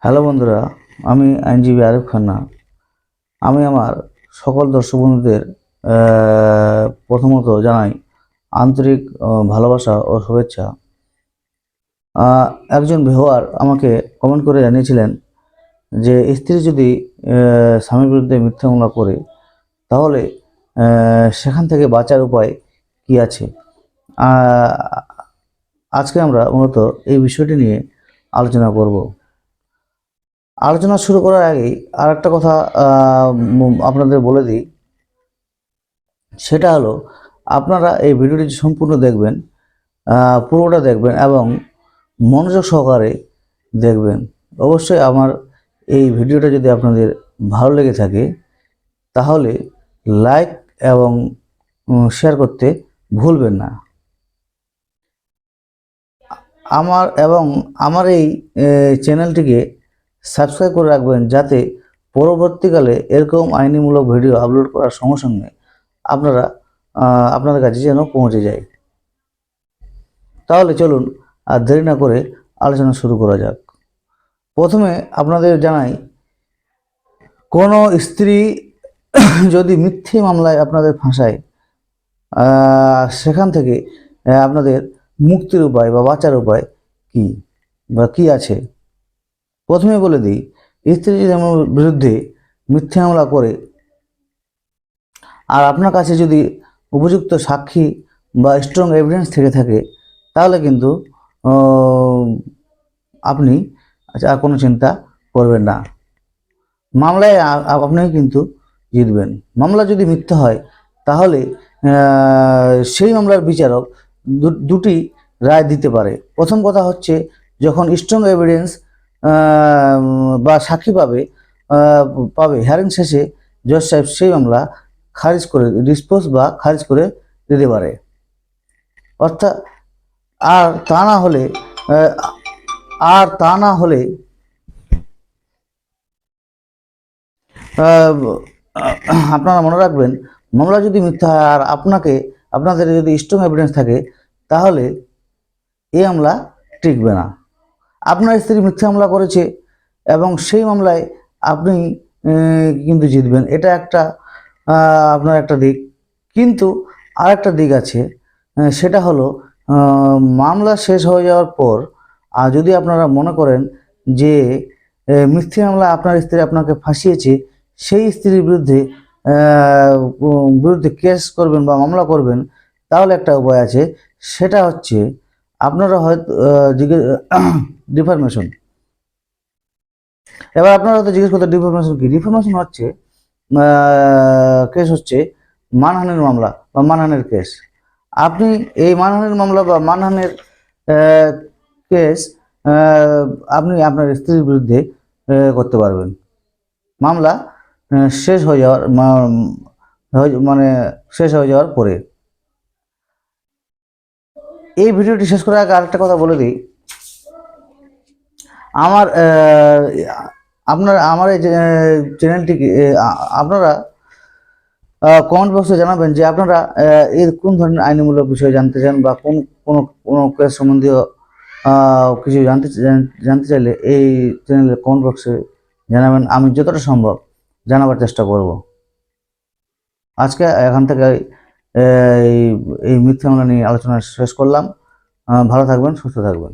Hello বন্ধুরা, আমি আইনজীবী আরিফ খান্না। আমি আমার সকল দর্শক বন্ধুদের প্রথমত জানাই আন্তরিক ভালোবাসা ও শুভেচ্ছা। একজন ভিউয়ার আমাকে কমেন্ট করে জানিয়েছিলেন যে স্ত্রী যদি স্বামীর বিরুদ্ধে মিথ্যা মামলা করে তাহলে সেখান থেকে বাঁচার উপায় কি আছে। আহ, আজকে আমরা মূলত এই বিষয়টি নিয়ে আলোচনা করব। আলোচনা শুরু করার আগেই আর একটা কথা আপনাদের বলে দিই, সেটা হলো আপনারা এই ভিডিওটি সম্পূর্ণ দেখবেন, পুরোটা দেখবেন এবং মনোযোগ সহকারে দেখবেন। অবশ্যই আমার এই ভিডিওটা যদি আপনাদের ভালো লেগে থাকে তাহলে লাইক এবং শেয়ার করতে ভুলবেন না। আমার এই চ্যানেলটিকে সাবস্ক্রাইব করে রাখবেন, যাতে পরবর্তীকালে এরকম আইনিমূলক ভিডিও আপলোড করার সঙ্গে সঙ্গে আপনাদের কাছে যেন পৌঁছে যায়। তাহলে চলুন আর দেরি না করে আলোচনা শুরু করা যাক। প্রথমে আপনাদের জানাই, কোনো স্ত্রী যদি মিথ্যে মামলায় আপনাদের ফাঁসায়, সেখান থেকে আপনাদের মুক্তির উপায় বা বাঁচার উপায় কি বা কি আছে। প্রথমে বলে দিই, স্ত্রী যদি আমার বিরুদ্ধে মিথ্যে মামলা করে আর আপনার কাছে যদি উপযুক্ত সাক্ষী বা স্ট্রং এভিডেন্স থেকে থাকে, তাহলে কিন্তু আপনি আর কোনো চিন্তা করবেন না, মামলায় আপনি কিন্তু জিতবেন। মামলা যদি মিথ্যা হয় তাহলে সেই মামলার বিচারক দুটি রায় দিতে পারে। প্রথম কথা হচ্ছে, যখন স্ট্রং এভিডেন্স বা সাক্ষী পাবে হিয়ারিং শেষে জজ সাহেব সেই মামলা খারিজ করে ডিসপোজ বা খারিজ করে দিতে পারে। অর্থাৎ আর তা না হলে আর তা না হলে আপনারা মনে রাখবেন, মামলা যদি মিথ্যা হয় আর আপনাদের যদি স্ট্রং এভিডেন্স থাকে, তাহলে এই মামলা টিকবে না। আপনার স্ত্রী মিথ্যা মামলা করেছে এবং সেই মামলায় আপনি কিন্তু জিতবেন, এটা আপনার একটা দিক। কিন্তু আর একটা দিক আছে, সেটা হলো মামলা শেষ হয়ে যাওয়ার পর আর যদি আপনারা মনে করেন যে মিথ্যে মামলা আপনার স্ত্রী আপনাকে ফাঁসিয়েছে, সেই স্ত্রীর বিরুদ্ধে কেস করবেন বা মামলা করবেন, তাহলে একটা উপায় আছে। সেটা হচ্ছে, আপনারা হয়তো ডিফরমেশন। এবার আপনারা হয়তো জিজ্ঞেস করতে, ডিফরমেশন কি? ডিফরমেশন হচ্ছে কেস হচ্ছে মানহানির মামলা বা মানহানির কেস। আপনি এই মানহানির মামলা বা মানহানির কেস আপনি আপনার স্ত্রীর বিরুদ্ধে করতে পারবেন, মামলা শেষ হয়ে যাওয়ার মানে শেষ হয়ে যাওয়ার পরে। এই ভিডিওটি শেষ করার আগে আরেকটা কথা বলে দিই, আমার আমার এই চ্যানেলটিকে আপনারা কমেন্ট বক্সে জানাবেন যে আপনারা এর কোন ধরনের আইনমূলক বিষয় জানতে চান বা কোনো কেস সম্বন্ধীয় কিছু জানতে চাইলে এই চ্যানেলের কমেন্ট বক্সে জানাবেন। আমি যতটা সম্ভব জানাবার চেষ্টা করব। আজকে এখান থেকে এই মিথ্যা মামলা নিয়ে আলোচনা শেষ করলাম। ভালো থাকবেন, সুস্থ থাকবেন।